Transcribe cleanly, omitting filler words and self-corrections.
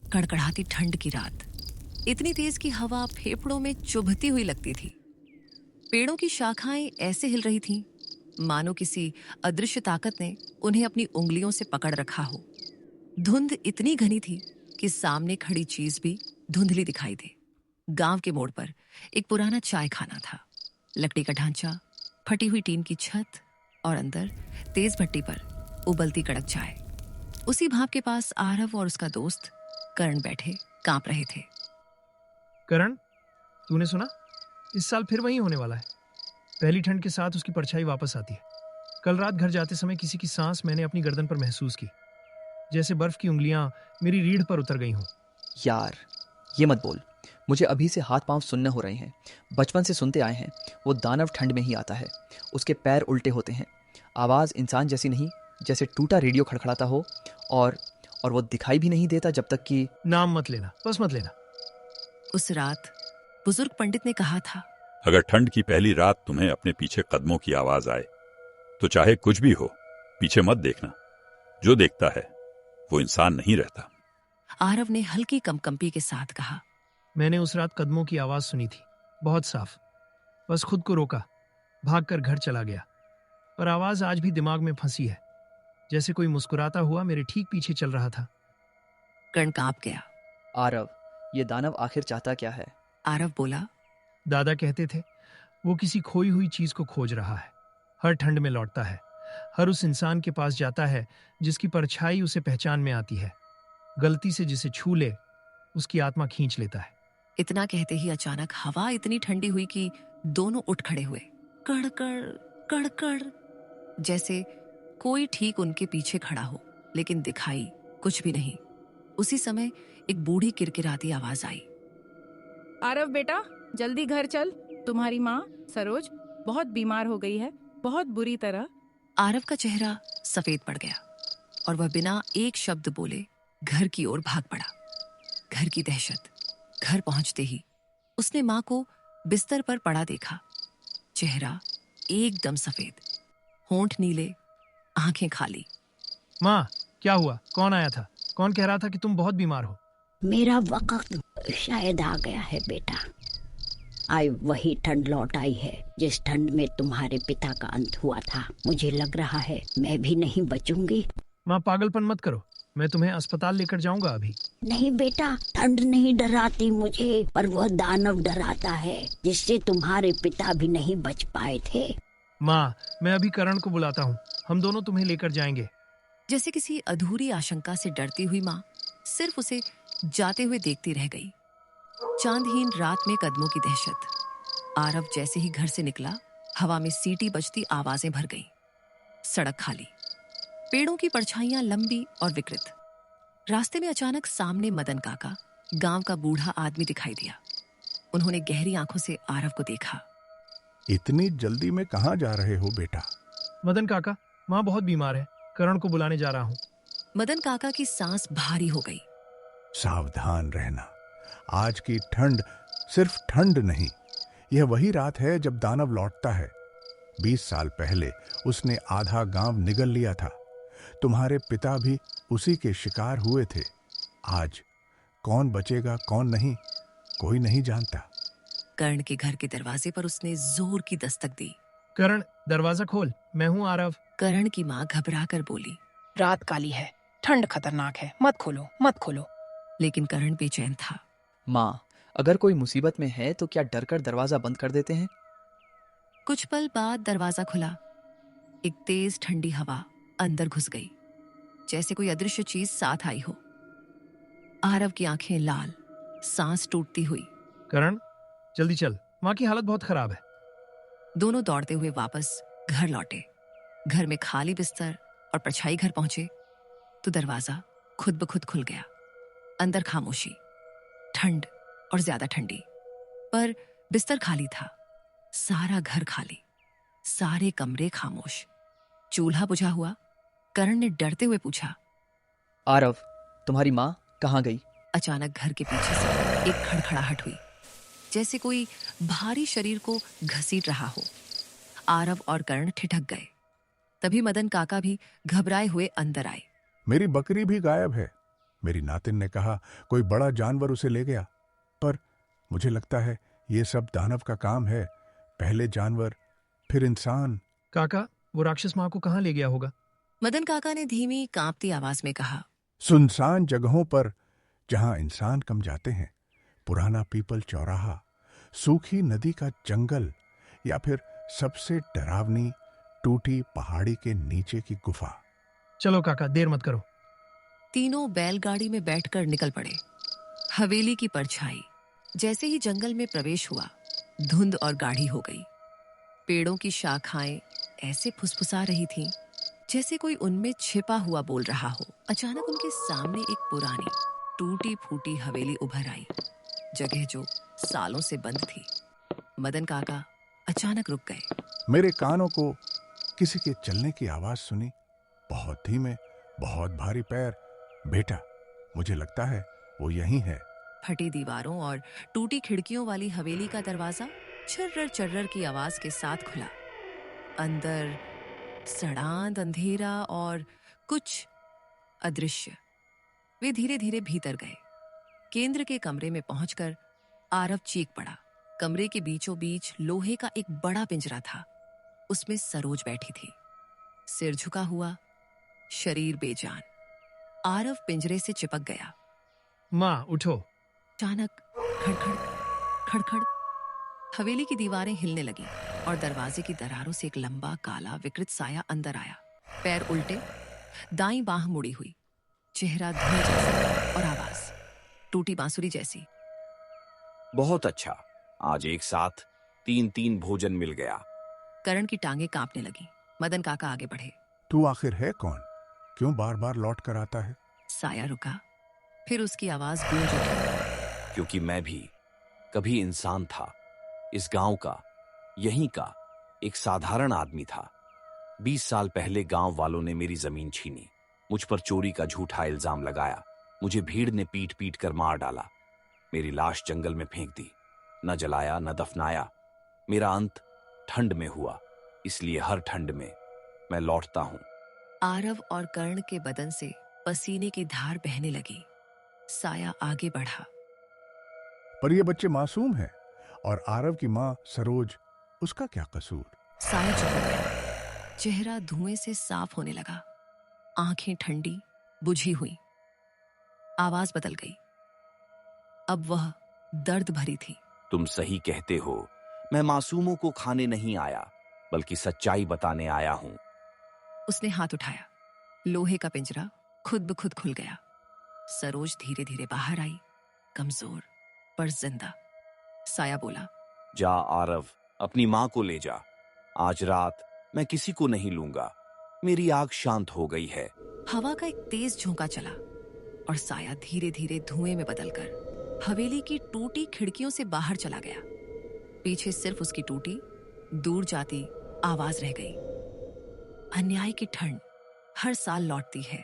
कड़कड़ाती ठंड की रात, इतनी तेज की हवा फेफड़ों में चुभती हुई लगती थी। पेड़ों की शाखाएं ऐसे हिल रही थीं मानो किसी अदृश्य ताकत ने उन्हें अपनी उंगलियों से पकड़ रखा हो। धुंध इतनी घनी थी कि सामने खड़ी चीज भी धुंधली दिखाई दे। गांव के मोड़ पर एक पुराना चाय खाना था। लकड़ी का ढांचा, फटी हुई टीन की छत और अंदर तेज भट्टी पर उबलती कड़क चाय। उसी भाप के पास आरव और उसका दोस्त कर्ण बैठे कांप रहे थे। करण, तूने सुना? इस साल फिर वही होने वाला है। पहली ठंड के साथ उसकी परछाई वापस आती है। कल रात घर जाते समय किसी की सांस मैंने अपनी गर्दन पर महसूस की, जैसे बर्फ की उंगलियां मेरी रीढ़ पर उतर गई हों। यार, ये मत बोल। मुझे अभी से हाथ पांव सुन्न हो रहे हैं। बचपन से सुनते आए हैं, वो दानव ठंड में ही आता है। उसके पैर उल्टे होते हैं, आवाज़ इंसान जैसी नहीं, जैसे टूटा रेडियो खड़खड़ाता हो। और वो दिखाई भी नहीं देता जब तक कि... नाम मत लेना, बस मत लेना। उस रात बुजुर्ग पंडित ने कहा था, अगर ठंड की पहली रात तुम्हें अपने पीछे कदमों की आवाज आए तो चाहे कुछ भी हो, पीछे मत देखना। जो देखता है वो इंसान नहीं रहता। आरव ने हल्की कंपकंपी के साथ कहा, मैंने उस रात कदमों की आवाज सुनी थी, बहुत साफ। बस खुद को रोका, भागकर घर चला गया। पर आवाज आज भी दिमाग में फंसी है, जैसे कोई मुस्कुराता हुआ मेरे ठीक पीछे चल रहा था। कर्ण कांप गया। आरव, ये दानव आखिर चाहता क्या है? आरव बोला, दादा कहते थे वो किसी खोई हुई चीज को खोज रहा है। हर ठंड में लौटता है, हर उस इंसान के पास जाता है जिसकी परछाई उसे पहचान में आती है। गलती से जिसे छू ले उसकी आत्मा खींच लेता है। इतना कहते ही अचानक हवा इतनी ठंडी हुई कि दोनों उठ खड़े हुए। कड़कड़ कड़कड़, जैसे कोई ठीक उनके पीछे खड़ा हो, लेकिन दिखाई कुछ भी नहीं। उसी समय एक बूढ़ी किरकिराती आवाज आई, आरव बेटा, जल्दी घर चल। तुम्हारी माँ सरोज बहुत बीमार हो गई है, बहुत बुरी तरह। आरव का चेहरा सफेद पड़ गया और वह बिना एक शब्द बोले घर की ओर भाग पड़ा। घर की दहशत। घर पहुंचते ही उसने माँ को बिस्तर पर पड़ा देखा। चेहरा एकदम सफेद, होंठ नीले, आंखें खाली। माँ, क्या हुआ? कौन आया था? कौन कह रहा था कि तुम बहुत बीमार हो? मेरा वक्त शायद आ गया है बेटा। आई वही ठंड लौट आई है जिस ठंड में तुम्हारे पिता का अंत हुआ था। मुझे लग रहा है मैं भी नहीं बचूंगी। माँ, पागलपन मत करो, मैं तुम्हें अस्पताल लेकर जाऊंगा अभी। नहीं बेटा, ठंड नहीं डराती मुझे, पर वह दानव डराता है जिससे तुम्हारे पिता भी नहीं बच पाए थे। माँ, मैं अभी करण को बुलाता हूँ, हम दोनों तुम्हें लेकर जाएंगे। जैसे किसी अधूरी आशंका से डरती हुई माँ सिर्फ उसे जाते हुए देखती रह गई। चांदहीन रात में कदमों की दहशत। आरव जैसे ही घर से निकला, हवा में सीटी बजती आवाजें भर गईं। सड़क खाली, पेड़ों की परछाइयां लंबी और विकृत। रास्ते में अचानक सामने मदन काका, गांव का बूढ़ा आदमी दिखाई दिया। उन्होंने गहरी आंखों से आरव को देखा। इतनी जल्दी में कहाँ जा रहे हो बेटा? मदन काका, माँ बहुत बीमार है, करण को बुलाने जा रहा हूँ। मदन काका की सांस भारी हो गई। सावधान रहना, आज की ठंड सिर्फ ठंड नहीं, यह वही रात है जब दानव लौटता है। 20 साल पहले उसने आधा गांव निगल लिया था। तुम्हारे पिता भी उसी के शिकार हुए थे। आज कौन बचेगा कौन नहीं, कोई नहीं जानता। कर्ण के घर के दरवाजे पर उसने जोर की दस्तक दी। करण, दरवाजा खोल, मैं हूँ आरव। कर्ण की माँ घबरा कर बोली, रात काली है, ठंड खतरनाक है, मत खोलो मत खोलो। लेकिन कर्ण बेचैन था। माँ, अगर कोई मुसीबत में है तो क्या डरकर दरवाजा बंद कर देते हैं? कुछ पल बाद दरवाजा खुला। एक तेज ठंडी हवा अंदर घुस गई, जैसे कोई अदृश्य चीज साथ आई हो। आरव की आंखें लाल, सांस टूटती हुई। करण, जल्दी चल, माँ की हालत बहुत खराब है। दोनों दौड़ते हुए वापस घर लौटे। घर में खाली बिस्तर और परछाई। घर पहुंचे तो दरवाजा खुद ब खुद खुल गया। अंदर खामोशी, ठंड और ज्यादा ठंडी। पर बिस्तर खाली था, सारा घर खाली, सारे कमरे खामोश। चूल्हा बुझा हुआ। करण ने डरते हुए पूछा, आरव, तुम्हारी माँ कहाँ गई? अचानक घर के पीछे से एक खड़खड़ाहट हुई, जैसे कोई भारी शरीर को घसीट रहा हो। आरव और कर्ण ठिठक गए। तभी मदन काका भी घबराए हुए अंदर आए। मेरी बकरी भी गायब है। मेरी नातिन ने कहा कोई बड़ा जानवर उसे ले गया, पर मुझे लगता है ये सब दानव का काम है। पहले जानवर, फिर इंसान। काका, वो राक्षस माँ को कहाँ ले गया होगा? मदन काका ने धीमी कांपती आवाज में कहा। सुनसान जगहों पर जहां इंसान कम जाते हैं, पुराना पीपल चौराहा, सूखी नदी का जंगल, या फिर सबसे डरावनी टूटी पहाड़ी के नीचे की गुफा। चलो काका, देर मत करो। तीनों बैलगाड़ी में बैठकर निकल पड़े। हवेली की परछाई जैसे ही जंगल में प्रवेश हुआ, धुंध और गाढ़ी हो गई। पेड़ों की शाखाएं ऐसे फुसफुसा रही थीं, जैसे कोई उनमें छिपा हुआ बोल रहा हो। अचानक उनके सामने एक पुरानी टूटी फूटी हवेली उभर आई, जगह जो सालों से बंद थी। मदन काका अचानक रुक गए। मेरे कानों को किसी के चलने की आवाज सुनी, बहुत धीमे, बहुत भारी पैर। बेटा, मुझे लगता है वो यहीं है। फटी दीवारों और टूटी खिड़कियों वाली हवेली का दरवाजा छर्रर चर्रर की आवाज के साथ खुला। अंदर सड़ांध अंधेरा और कुछ अदृश्य। वे धीरे धीरे भीतर गए। केंद्र के कमरे में पहुंचकर आरव चीख पड़ा। कमरे के बीचों बीच लोहे का एक बड़ा पिंजरा था। उसमें सरोज बैठी थी, सिर झुका हुआ, शरीर बेजान। आरव पिंजरे से चिपक गया। माँ उठो। अचानक खड़खड़ खड़खड़ हवेली की दीवारें हिलने लगी और दरवाजे की दरारों से एक लंबा काला विकृत साया अंदर आया। पैर उल्टे, दाईं बाह मुड़ी हुई, चेहरा धुएं जैसा और आवाज टूटी बांसुरी जैसी। बहुत अच्छा, आज एक साथ 3-3 भोजन मिल गया। करण की टांगे कांपने लगी। मदन काका आगे बढ़े। तू आखिर है कौन? क्यों बार बार लौट कर आता है? साया रुका, फिर उसकी आवाज गूंज उठी। क्योंकि मैं भी कभी इंसान था, इस गांव का, यहीं का एक साधारण आदमी था। 20 साल पहले गांव वालों ने मेरी जमीन छीनी, मुझ पर चोरी का झूठा इल्जाम लगाया। मुझे भीड़ ने पीट पीट कर मार डाला, मेरी लाश जंगल में फेंक दी। न जलाया न दफनाया। मेरा अंत ठंड में हुआ, इसलिए हर ठंड में मैं लौटता हूं। आरव और कर्ण के बदन से पसीने की धार बहने लगी। साया आगे बढ़ा। पर ये बच्चे मासूम हैं, और आरव की माँ सरोज, उसका क्या कसूर? साया चुप हो गया। चेहरा धुएं से साफ होने लगा, आंखें ठंडी बुझी हुई। आवाज बदल गई, अब वह दर्द भरी थी। तुम सही कहते हो, मैं मासूमों को खाने नहीं आया, बल्कि सच्चाई बताने आया हूं। उसने हाथ उठाया। लोहे का पिंजरा खुद ब खुद खुल गया। सरोज धीरे धीरे बाहर आई, कमजोर पर जिंदा। साया बोला, जा आरव, अपनी मां को ले जा। आज रात मैं किसी को नहीं लूंगा। मेरी आग शांत हो गई है। हवा का एक तेज झोंका चला और साया धीरे धीरे धुएं में बदलकर हवेली की टूटी खिड़कियों से बाहर चला गया। पीछे सिर्फ उसकी टूटी, दूर जाती आवाज रह गई। अन्याय की ठंड हर साल लौटती है,